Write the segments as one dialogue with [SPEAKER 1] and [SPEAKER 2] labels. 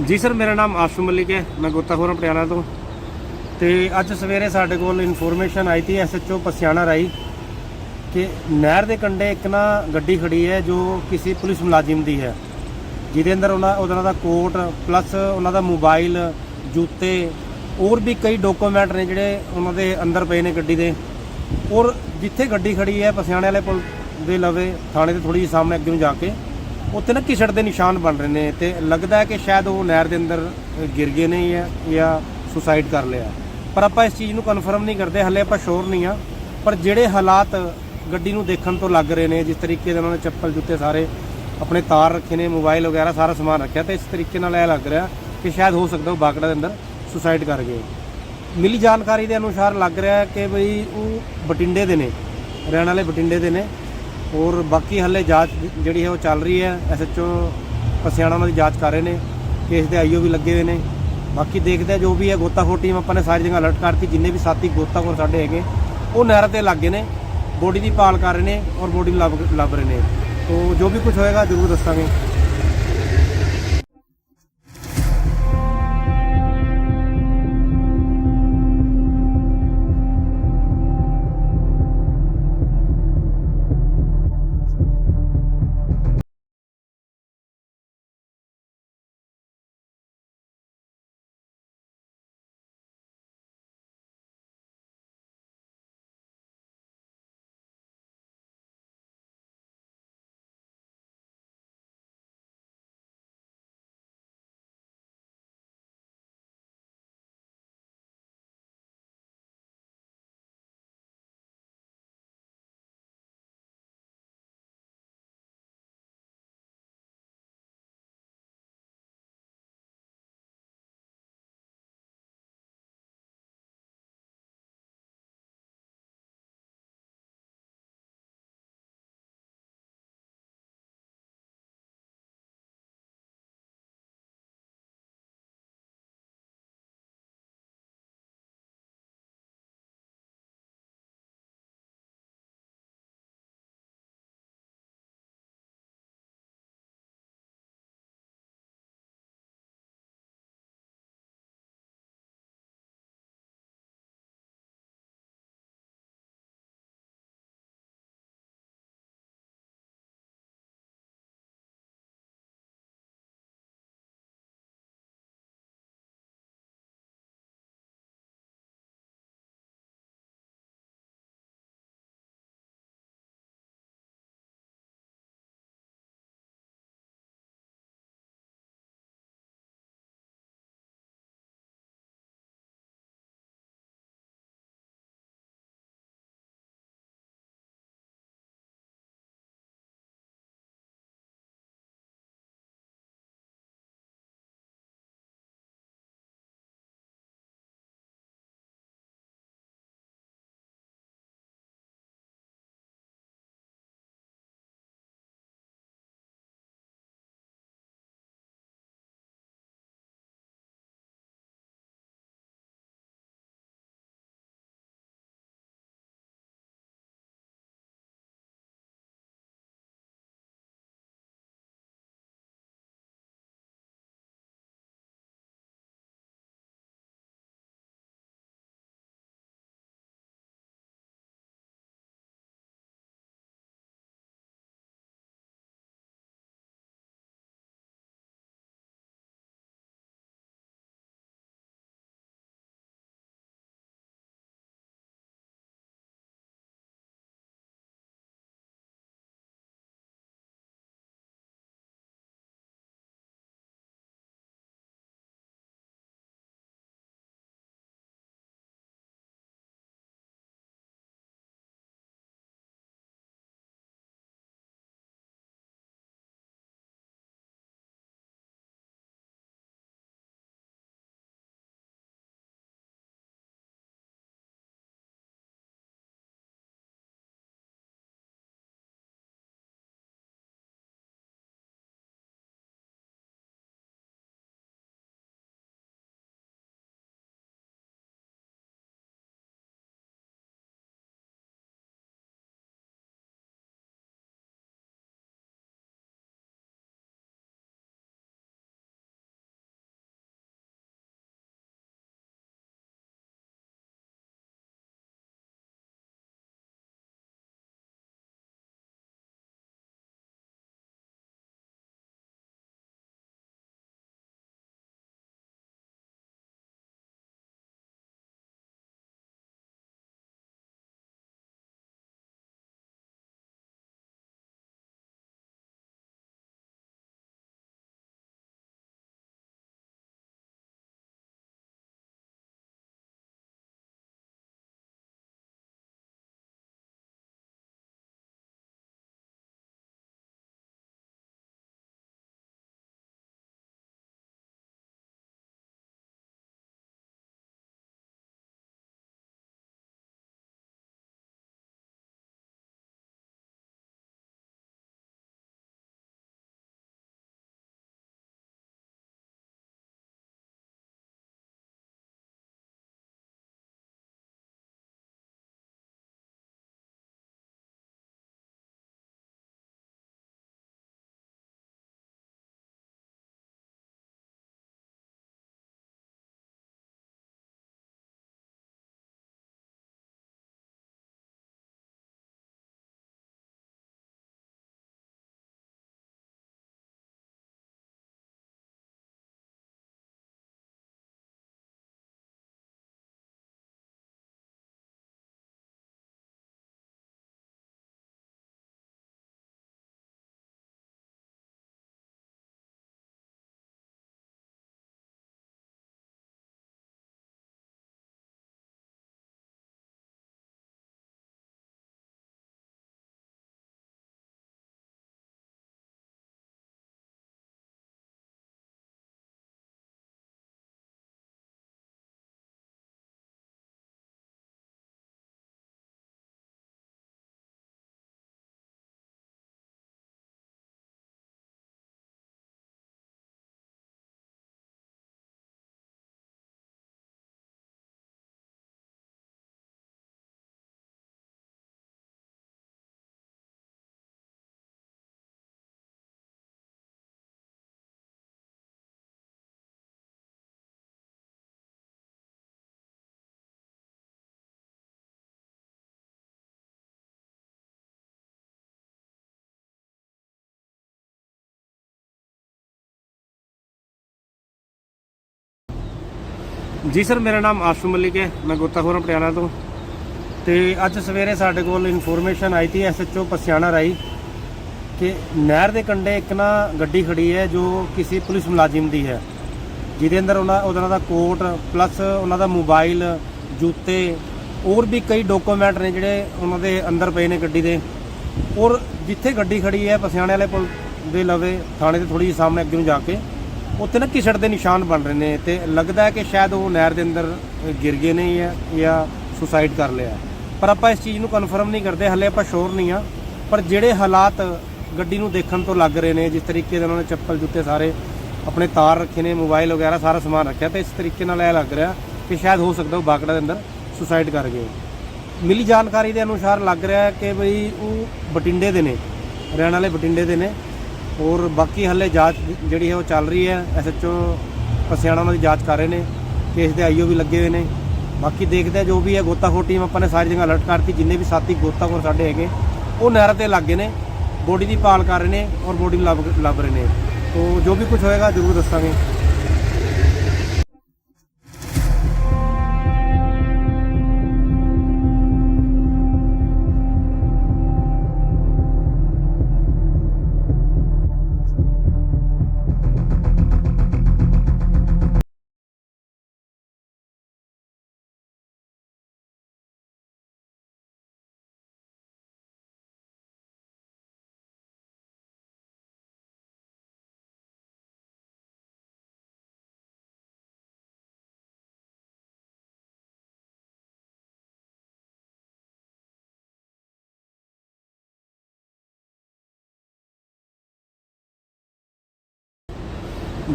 [SPEAKER 1] जी sir, मेरा नाम आशू मलिक है। मैं गोताखोर पटियाला तो अज सवेरे साढ़े को इन्फॉर्मेशन आई थी SHO पसियाणा राई कि नहर के कंढे एक ना गड्डी खड़ी है जो किसी पुलिस मुलाजिम की है, जिहदे अंदर उन्हों का कोट प्लस उन्हों मोबाइल जूते और भी कई डॉकूमेंट ने जिहड़े उन्होंने अंदर पे ने गड्डी दे। और जिथे गड्डी खड़ी है पसियाणे वाले पुल दे लवे थाने के थोड़ी जी सामने अगे जाके उत्थे ना घिसट के निशान बन रहे हैं, तो लगता है कि शायद वो नहर के अंदर गिर गए ने या सुसाइड कर लिया। पर आप इस चीज़ को कन्फर्म नहीं करते, हले आप श्योर नहीं हाँ। पर जोड़े हालात गड्डी को देखने तो लग रहे हैं, जिस तरीके उन्होंने चप्पल जूते सारे अपने तार रखे ने, मोबाइल वगैरह सारा समान रखा, तो इस तरीके यह लग रहा कि शायद हो सकता वो बागड़ा के अंदर सुसाइड कर गए। मिली जानकारी के अनुसार लग रहा है कि बई वो बठिंडे के ने, रहने वाले बठिंडे के ने। और बाकी हले जांच जी है वो चल रही है। SHO पसियाणा उन्होंने जांच कर रहे हैं, केस के IO भी लगे हुए हैं। बाकी देखते हैं जो भी है। गोताखोर टीम अपने सारी जगह अलर्ट करती, जिन्हें भी साथी गोताखोर साढ़े है वो नहर के लागे ने, बॉडी की भाल कर रहे हैं और बॉडी लभ रहे हैं। तो जो भी कुछ होएगा जरूर दसांगे। ਜੀ ਸਰ, ਮੇਰਾ ਨਾਮ ਆਸ਼ੂ ਮਲਿਕ ਹੈ। ਮੈਂ ਗੋਤਾਖੋਰ ਪਟਿਆਲਾ ਤੋਂ। ਤੇ ਅੱਜ ਸਵੇਰੇ ਸਾਡੇ ਕੋਲ ਇਨਫੋਰਮੇਸ਼ਨ ਆਈ ਸੀ ਐਸਐਚਓ ਪਸਿਆਣਾ ਰਾਈ ਕਿ ਨਹਿਰ ਦੇ ਕੰਢੇ ਇੱਕ ਨਾ ਗੱਡੀ ਖੜੀ ਹੈ ਜੋ ਕਿਸੇ ਪੁਲਿਸ ਮੁਲਾਜ਼ਮ ਦੀ ਹੈ, ਜਿਹਦੇ ਅੰਦਰ ਉਹਨਾਂ ਦਾ ਕੋਟ ਪਲੱਸ ਉਹਨਾਂ ਦਾ ਮੋਬਾਈਲ, ਜੁੱਤੇ ਹੋਰ ਵੀ ਕਈ ਡਾਕੂਮੈਂਟ ਨੇ ਜਿਹੜੇ ਉਹਨਾਂ ਦੇ ਅੰਦਰ ਪਏ ਨੇ ਗੱਡੀ ਦੇ। ਔਰ ਜਿੱਥੇ ਗੱਡੀ ਖੜੀ ਹੈ ਪਸਿਆਣੇ ਵਾਲੇ ਪੁਲ ਦੇ ਲਵੇ ਥਾਣੇ ਦੇ ਥੋੜੀ ਜਿਹੀ ਸਾਹਮਣੇ ਅੱਗੇ ਨੂੰ ਜਾ ਕੇ ਉੱਥੇ ਨਾ ਘਿਸੜ ਦੇ ਨਿਸ਼ਾਨ ਬਣ ਰਹੇ ਨੇ ਤੇ ਲੱਗਦਾ ਹੈ ਕਿ ਸ਼ਾਇਦ ਉਹ ਨਹਿਰ ਦੇ ਅੰਦਰ ਗਿਰ ਗਏ ਨੇ ਜਾਂ ਸੁਸਾਈਡ ਕਰ ਲਿਆ। ਪਰ ਆਪਾਂ ਇਸ ਚੀਜ਼ ਨੂੰ ਕਨਫਰਮ ਨਹੀਂ ਕਰਦੇ, ਹਲੇ ਆਪਾਂ ਸ਼ੋਰ ਨਹੀਂ ਆ। ਪਰ ਜਿਹੜੇ ਹਾਲਾਤ ਗੱਡੀ ਨੂੰ ਦੇਖਣ ਤੋਂ ਲੱਗ ਰਹੇ ਨੇ, ਜਿਸ ਤਰੀਕੇ ਦੇ ਉਹਨਾਂ ਨੇ ਚੱਪਲ ਜੁੱਤੇ ਸਾਰੇ ਆਪਣੇ ਤਾਰ ਰੱਖੇ ਨੇ, ਮੋਬਾਈਲ ਵਗੈਰਾ ਸਾਰਾ ਸਮਾਨ ਰੱਖਿਆ, ਤੇ ਇਸ ਤਰੀਕੇ ਨਾਲ ਇਹ ਲੱਗ ਰਿਹਾ ਕਿ ਸ਼ਾਇਦ ਹੋ ਸਕਦਾ ਉਹ ਬਾਕੜਾ ਦੇ ਅੰਦਰ ਸੁਸਾਈਡ ਕਰ ਗਏ। ਮਿਲੀ ਜਾਣਕਾਰੀ ਦੇ ਅਨੁਸਾਰ ਲੱਗ ਰਿਹਾ ਹੈ ਕਿ ਬਈ ਉਹ ਬਠਿੰਡੇ ਦੇ ਨੇ, ਰਹਿਣ ਵਾਲੇ ਬਠਿੰਡੇ ਦੇ ਨੇ। ਔਰ ਬਾਕੀ ਹਲੇ ਜਾਂਚ ਜਿਹੜੀ ਹੈ ਉਹ ਚੱਲ ਰਹੀ ਹੈ। ਐਸਐਚਓ ਪਸਿਆਣਾ ਉਹਨਾਂ ਦੀ ਜਾਂਚ ਕਰ ਰਹੇ ਨੇ, ਕੇਸ ਦੇ ਆਈਓ ਵੀ ਲੱਗੇ ਹੋਏ ਨੇ। ਬਾਕੀ ਦੇਖਦੇ ਆ ਜੋ ਵੀ ਹੈ। ਗੋਤਾਖੋਰ ਟੀਮ ਆਪਾਂ ਨੇ ਸਾਰੀ ਜਗ੍ਹਾ ਅਲਰਟ ਕਰਤੀ, ਜਿੰਨੇ ਵੀ ਸਾਥੀ ਗੋਤਾਖੋਰ ਸਾਡੇ ਹੈਗੇ ਉਹ ਨਹਿਰ 'ਤੇ ਲੱਗੇ ਨੇ, ਬੋਡੀ ਦੀ ਭਾਲ ਕਰ ਰਹੇ ਨੇ ਔਰ ਬੋਡੀ ਨੂੰ ਲੱਭ ਰਹੇ ਨੇ। ਤੋ ਜੋ ਵੀ ਕੁਝ ਹੋਏਗਾ ਜ਼ਰੂਰ ਦੱਸਾਂਗੇ।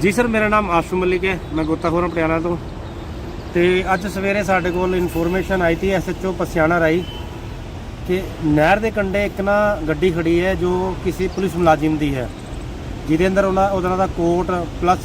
[SPEAKER 1] ਜੀ ਸਰ, ਮੇਰਾ ਨਾਮ ਆਸ਼ੂ ਮਲਿਕ ਹੈ। ਮੈਂ ਗੋਤਾਖੋਰ ਪਟਿਆਲਾ ਤੋਂ। ਤੇ ਅੱਜ ਸਵੇਰੇ ਸਾਡੇ ਕੋਲ ਇਨਫੋਰਮੇਸ਼ਨ ਆਈ ਸੀ ਐਸਐਚਓ ਪਸਿਆਣਾ ਰਾਈ ਕਿ ਨਹਿਰ ਦੇ ਕੰਢੇ ਇੱਕ ਨਾ ਗੱਡੀ ਖੜੀ ਹੈ ਜੋ ਕਿਸੇ ਪੁਲਿਸ ਮੁਲਾਜ਼ਮ ਦੀ ਹੈ, ਜਿਹਦੇ ਅੰਦਰ ਉਹਨਾਂ ਦਾ ਕੋਟ ਪਲੱਸ